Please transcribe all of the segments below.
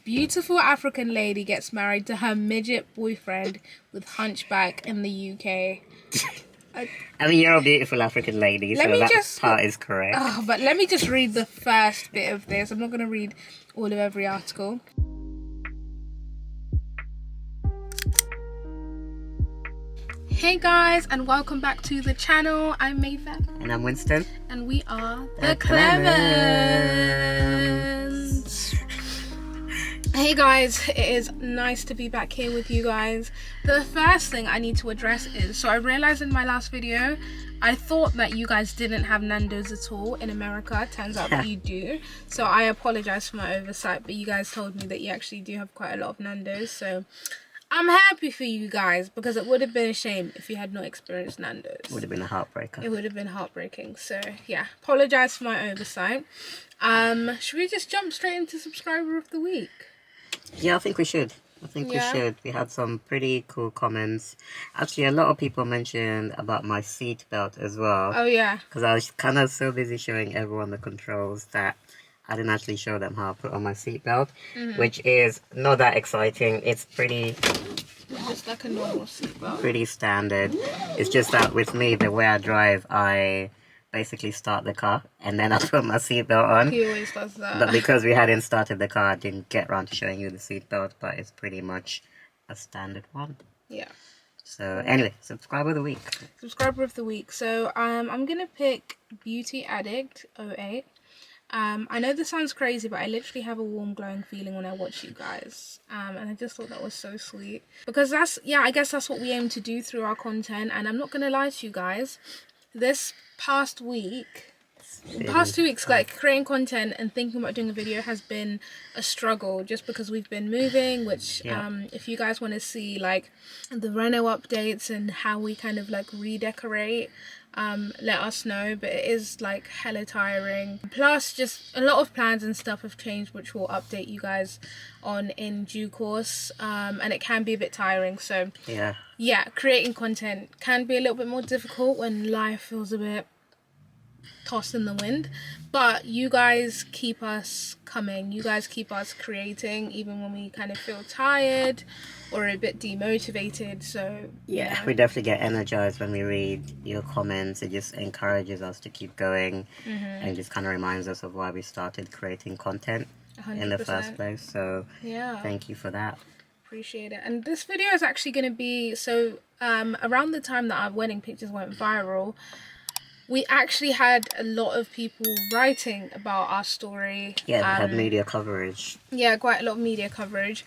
Beautiful African lady gets married to her midget boyfriend with hunchback in the UK. I mean, you're a beautiful African lady, so that part is correct. Oh, but let me just read the first bit of this. I'm not going to read all of every article. Hey guys, and welcome back to the channel. I'm Mayfair. And I'm Winston. And we are the Clements. Hey guys, it is nice to be back here with you guys. The first thing I need to address is, so I realized in my last video, I thought that you guys didn't have Nando's at all in America. Turns out that you do. So I apologize for my oversight, but you guys told me that you actually do have quite a lot of Nando's. So I'm happy for you guys, because it would have been a shame if you had not experienced Nando's. It would have been a heartbreaker. It would have been heartbreaking. So yeah, apologize for my oversight. Should we just jump straight into subscriber of the week? Yeah, I think we should. We should. We had some pretty cool comments. Actually, a lot of people mentioned about my seatbelt as well. Oh yeah. Because I was kind of so busy showing everyone the controls that I didn't actually show them how I put on my seatbelt, which is not that exciting. It's pretty... Just like a normal seatbelt. Pretty standard. It's just that with me, the way I drive, I basically start the car and then I put my seatbelt on. He always does that. But because we hadn't started the car, I didn't get around to showing you the seatbelt, but it's pretty much a standard one. Yeah. So anyway, subscriber of the week. Subscriber of the week. So I'm gonna pick Beauty Addict 08. I know this sounds crazy, but I literally have a warm, glowing feeling when I watch you guys. And I just thought that was so sweet. Because I guess that's what we aim to do through our content. And I'm not gonna lie to you guys, this past 2 weeks, like, creating content and thinking about doing a video has been a struggle, just because we've been moving, which if you guys want to see like the reno updates and how we kind of like redecorate, let us know. But it is like hella tiring, plus just a lot of plans and stuff have changed, which we'll update you guys on in due course, and it can be a bit tiring. So yeah, creating content can be a little bit more difficult when life feels a bit tossed in the wind, but you guys keep us coming, you guys keep us creating even when we kind of feel tired or a bit demotivated. So yeah, we definitely get energized when we read your comments. It just encourages us to keep going, and just kind of reminds us of why we started creating content 100%. In the first place. So yeah, thank you for that. Appreciate it. And this video is actually going to be, so around the time that our wedding pictures went viral, we actually had a lot of people writing about our story. Yeah, we had media coverage. Yeah, quite a lot of media coverage.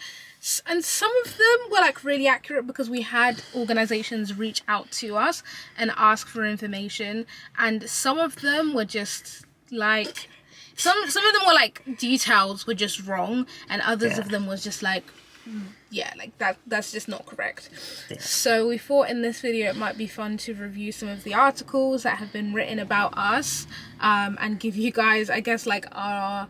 And some of them were like really accurate, because we had organizations reach out to us and ask for information. And some of them were just like, some of them were like, details were just wrong. And others of them was just like, yeah, like that's just not correct. So we thought in this video it might be fun to review some of the articles that have been written about us, and give you guys, I guess, like our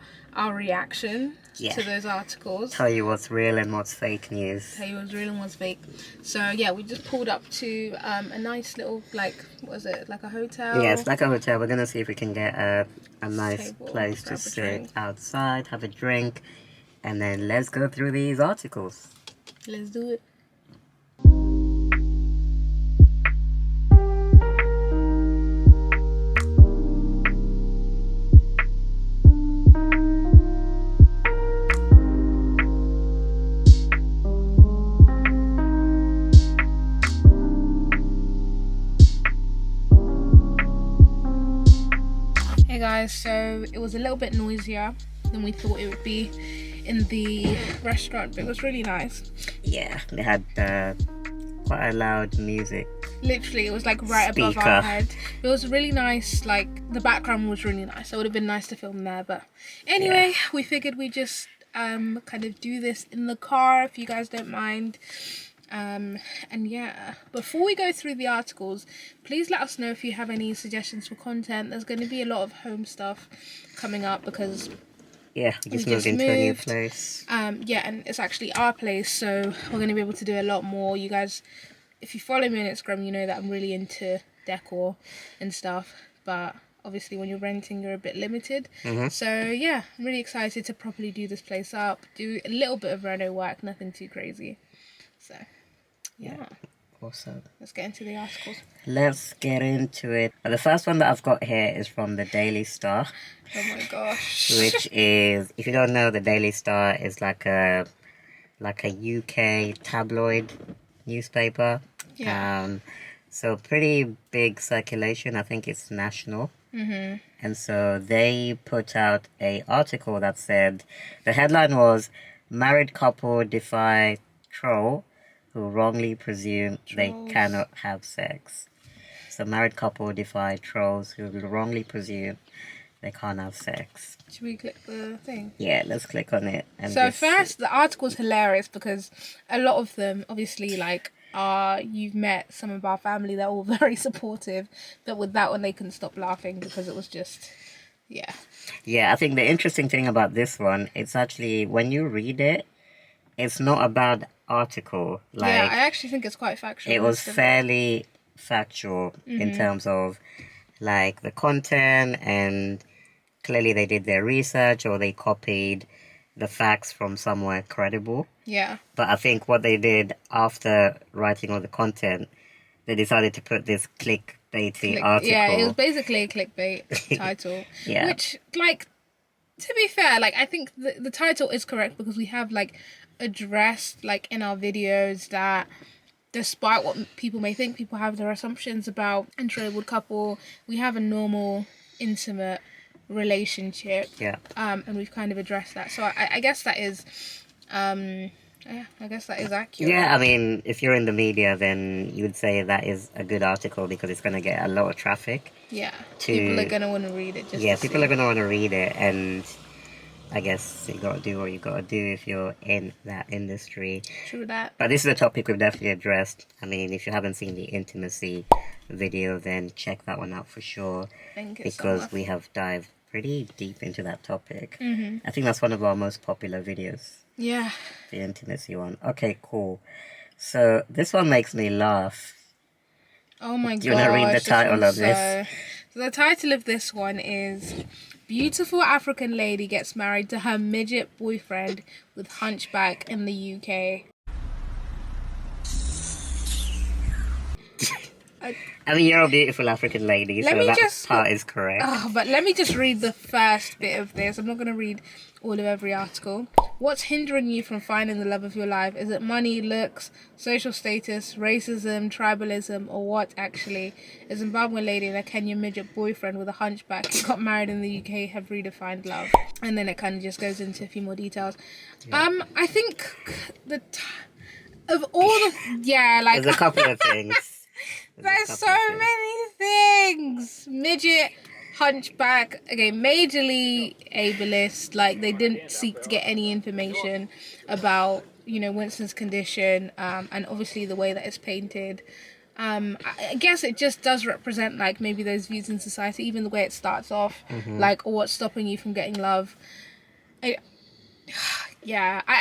reaction to those articles. Tell you what's real and what's fake news. Tell you what's real and what's fake. So yeah, we just pulled up to a nice little, like, what is it, like a hotel? Yeah, it's like a hotel. We're gonna see if we can get a nice place to sit outside, have a drink, and then let's go through these articles. Let's do it. Hey guys, so it was a little bit noisier than we thought it would be in the restaurant, but it was really nice. Yeah, they had quite a loud music. Literally, it was like right above our head. It was really nice, like the background was really nice. It would have been nice to film there, but anyway, we figured we'd just kind of do this in the car, if you guys don't mind. And yeah, before we go through the articles, please let us know if you have any suggestions for content. There's going to be a lot of home stuff coming up, because we just moved into a new place. Yeah, and it's actually our place, so we're going to be able to do a lot more. You guys, if you follow me on Instagram, you know that I'm really into decor and stuff. But obviously when you're renting, you're a bit limited. So yeah, I'm really excited to properly do this place up, do a little bit of reno work, nothing too crazy. So yeah. Awesome. Let's get into the articles. Let's get into it. The first one that I've got here is from the Daily Star. Oh my gosh. Which is, if you don't know, the Daily Star is like a UK tabloid newspaper. Yeah. So pretty big circulation. I think it's national. And so they put out a article that said, the headline was, "Married couple defy troll who wrongly presume they cannot have sex." So married couple defy trolls who wrongly presume they can't have sex. Should we click the thing? Yeah, let's click on it. And so first, the article's hilarious because a lot of them, obviously, like, you've met some of our family, they're all very supportive, but with that one they couldn't stop laughing because it was just, yeah. Yeah, I think the interesting thing about this one, it's actually, when you read it, it's not a bad article. Like, yeah, I actually think it's quite factual. It was fairly factual in terms of, like, the content, and clearly they did their research or they copied the facts from somewhere credible. Yeah. But I think what they did after writing all the content, they decided to put this clickbaity article. Yeah, it was basically a clickbait title. Yeah. Which, like, to be fair, like, I think the title is correct because we have, like, addressed, like, in our videos that despite what people may think, people have their assumptions about untroubled couple. We have a normal, intimate relationship. Yeah. And we've kind of addressed that. So I guess that is, yeah, I guess that is accurate. Yeah, I mean, if you're in the media, then you would say that is a good article because it's going to get a lot of traffic. Yeah. People are going to want to read it. People are going to want to read it, and I guess you got to do what you got to do if you're in that industry. True that. But this is a topic we've definitely addressed. I mean, if you haven't seen the intimacy video, then check that one out for sure. Because we have dived pretty deep into that topic. I think that's one of our most popular videos. Yeah. The intimacy one. Okay, cool. So this one makes me laugh. Oh my god. Do you want to read the title of this? So the title of this one is Beautiful African Lady Gets Married to Her Midget Boyfriend with Hunchback in the UK. I mean, you're a beautiful African lady, so that part is correct. But let me just read the first bit of this. I'm not going to read all of every article. What's hindering you from finding the love of your life? Is it money, looks, social status, racism, tribalism, or what actually? A Zimbabwean lady and a Kenyan midget boyfriend with a hunchback who got married in the UK have redefined love. And then it kind of just goes into a few more details. Yeah. I think of all the... Yeah, like... There's a couple of things. There's so many things. Midget, hunchback, okay, majorly ableist. Like, they didn't seek to get any information about, you know, Winston's condition, and obviously the way that it's painted. I guess it just does represent, like, maybe those views in society, even the way it starts off, like, or what's stopping you from getting love. I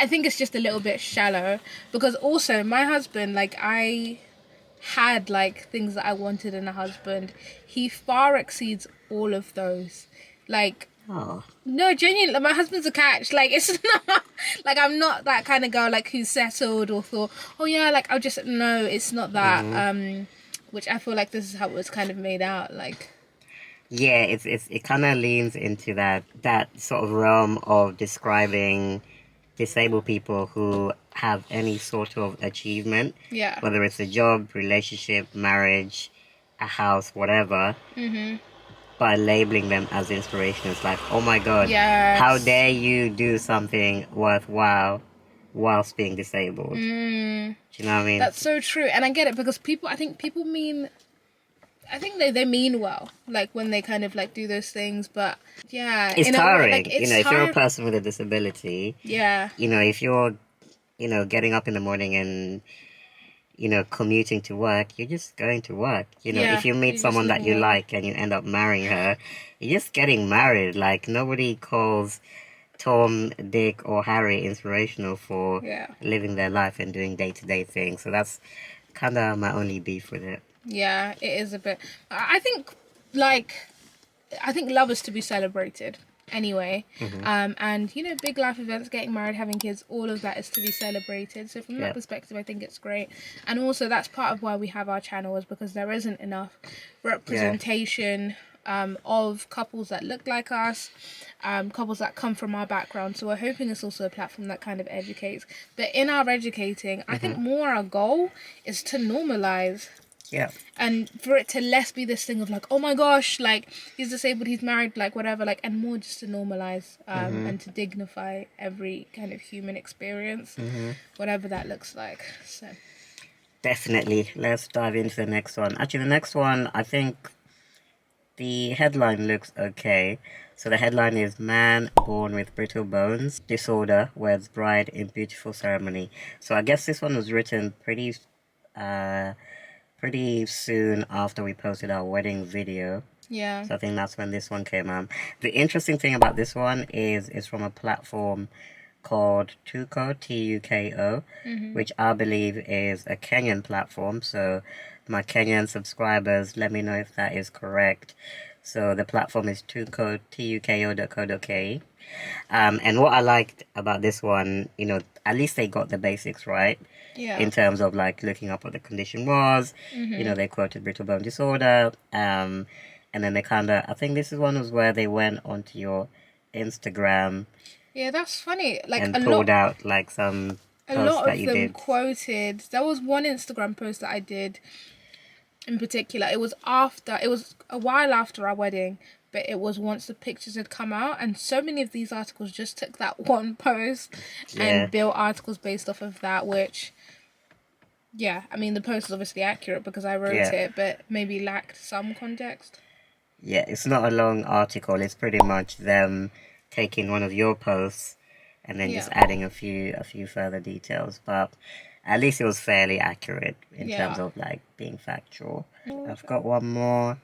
think it's just a little bit shallow, because also my husband, like, I had like things that I wanted in a husband. He far exceeds all of those. Like, no, genuinely, like, my husband's a catch. Like, it's not like I'm not that kind of girl like who's settled or thought, oh yeah, like I'll just no, it's not that. Which I feel like this is how it was kind of made out. Like, yeah, it kind of leans into that sort of realm of describing disabled people who have any sort of achievement, whether it's a job, relationship, marriage, a house, whatever, by labeling them as inspirational. It's like, oh my god, how dare you do something worthwhile whilst being disabled? Do you know what I mean? That's so true, and I get it because I think they mean well, like when they kind of like do those things, but yeah, it's tiring. Like, it's if you're a person with a disability, if you're, getting up in the morning and, commuting to work, you're just going to work. If you meet someone that you like and you end up marrying her, you're just getting married. Like, nobody calls Tom, Dick, or Harry inspirational for living their life and doing day-to-day things. So that's kind of my only beef with it. Yeah, it is a bit. I think, like, I think love is to be celebrated anyway. And you know, big life events, getting married, having kids, all of that is to be celebrated. So from that perspective, I think it's great. And also that's part of why we have our channel, is because there isn't enough representation of couples that look like us, couples that come from our background. So we're hoping it's also a platform that kind of educates. But in our educating, I think more our goal is to normalize. Yeah. And for it to less be this thing of like, oh my gosh, like, he's disabled, he's married, like, whatever, like, and more just to normalize and to dignify every kind of human experience, whatever that looks like. So definitely, let's dive into the next one. Actually, the next one, I think the headline looks okay. So the headline is "Man Born with Brittle Bones Disorder Weds Bride in Beautiful Ceremony." So I guess this one was written pretty soon after we posted our wedding video. Yeah. So I think that's when this one came out. The interesting thing about this one is it's from a platform called Tuko, Tuko, which I believe is a Kenyan platform. So my Kenyan subscribers, let me know if that is correct. So the platform is Tuko, tuko.co.ke. And what I liked about this one, you know, at least they got the basics right. Yeah. In terms of like looking up what the condition was, you know, they quoted brittle bone disorder, and then they kind of, I think this is one was where they went onto your Instagram. Yeah, that's funny. Like and pulled out like some posts that you did. A lot of them quoted. There was one Instagram post that I did in particular. It was a while after our wedding, but it was once the pictures had come out, and so many of these articles just took that one post and built articles based off of that, which, yeah, I mean, the post is obviously accurate because I wrote it, but maybe lacked some context. Yeah, it's not a long article. It's pretty much them taking one of your posts and then just adding a few further details, but at least it was fairly accurate in terms of like being factual. I've got one more.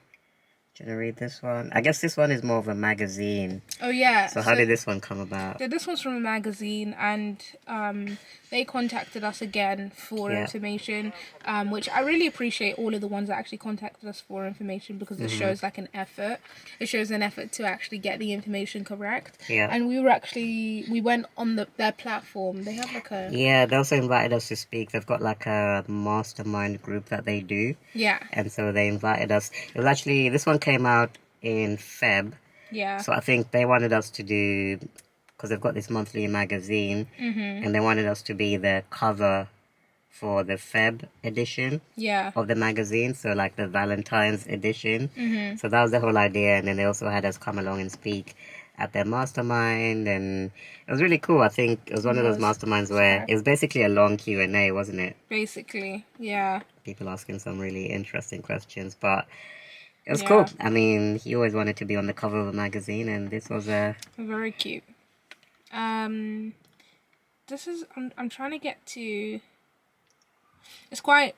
Do you want to read this one? I guess this one is more of a magazine. Oh, yeah. So how did this one come about? Yeah, this one's from a magazine, and they contacted us again for information, which I really appreciate all of the ones that actually contacted us for information, because it shows like an effort. It shows an effort to actually get the information correct. Yeah. And we went on their platform. They have like a... Yeah, they also invited us to speak. They've got like a mastermind group that they do. Yeah. And so they invited us. It was actually, this one came out in Feb. Yeah. So I think they wanted us to do, because they've got this monthly magazine, and they wanted us to be the cover for the Feb edition of the magazine, so like the Valentine's edition. So that was the whole idea, and then they also had us come along and speak at their mastermind, and it was really cool. I think it was one of those masterminds where it was basically a long Q&A, wasn't it? Basically, yeah. People asking some really interesting questions, but it was cool. I mean, he always wanted to be on the cover of a magazine, and this was very cute. This is I'm trying to get to. It's quite,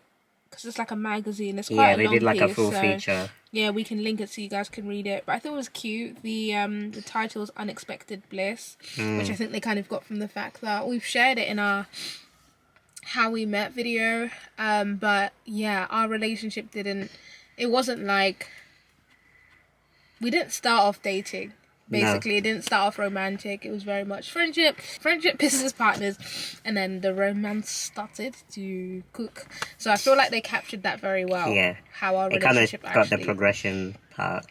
because it's like a magazine. It's quite a long they did like piece, a full feature. Yeah, we can link it so you guys can read it. But I thought it was cute. The title is Unexpected Bliss, which I think they kind of got from the fact that we've shared it in our How We Met video. But yeah, our relationship it wasn't like, we didn't start off dating. Basically, It didn't start off romantic. It was very much friendship, business partners, and then the romance started to cook. So I feel like they captured that very well. Yeah. How our relationship kind of got the progression part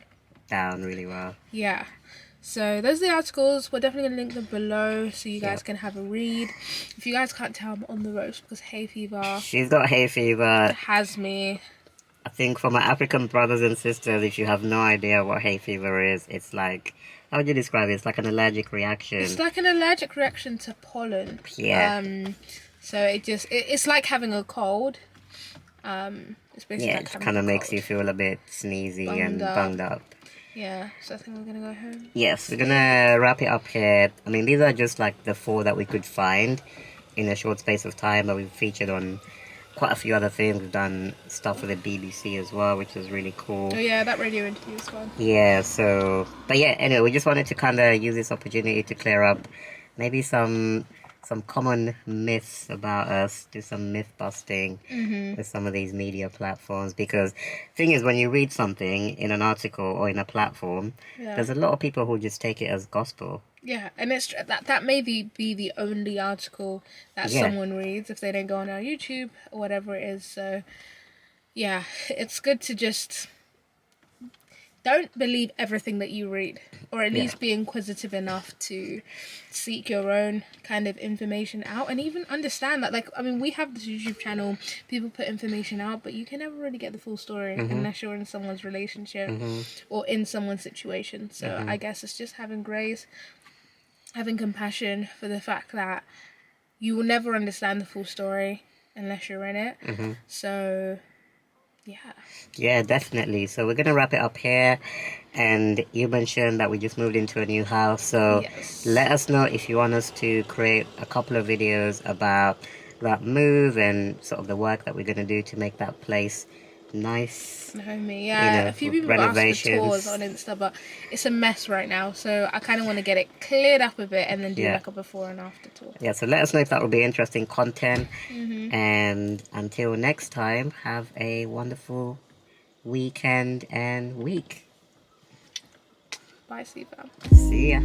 down really well. Yeah. So those are the articles. We're definitely going to link them below so you guys can have a read. If you guys can't tell, I'm on the roast because hay fever. She's got hay fever. Has me. I think for my African brothers and sisters, if you have no idea what hay fever is, it's like, how would you describe it? It's like an allergic reaction. It's like an allergic reaction to pollen. Yeah. So it's like having a cold. It's basically like it kind of makes you feel a bit sneezy and bunged up. Yeah, so I think we're going to go home. Yes, we're going to wrap it up here. I mean, these are just like the 4 that we could find in a short space of time, but we've featured on quite a few other things. We've done stuff for the BBC as well, which is really cool. Oh yeah, that radio interview as well. Yeah, so, but yeah, anyway, we just wanted to kind of use this opportunity to clear up maybe some some common myths about us, do some myth busting with some of these media platforms. Because thing is, when you read something in an article or in a platform, there's a lot of people who just take it as gospel. Yeah, and it's that may be the only article that someone reads if they don't go on our YouTube or whatever it is. So yeah, it's good to just don't believe everything that you read, or at least be inquisitive enough to seek your own kind of information out, and even understand that, like, I mean, we have this YouTube channel, people put information out, but you can never really get the full story unless you're in someone's relationship or in someone's situation. So I guess it's just having grace, having compassion for the fact that you will never understand the full story unless you're in it. So yeah, definitely. So we're gonna wrap it up here. And you mentioned that we just moved into a new house, so let us know if you want us to create a couple of videos about that move and sort of the work that we're gonna do to make that place nice. Homey. Yeah, a few people asked for tours on Insta, but it's a mess right now, so I kind of want to get it cleared up a bit and then do like a before and after tour. Yeah, so let us know if that will be interesting content. And until next time, have a wonderful weekend and week. Bye, Siva. See ya.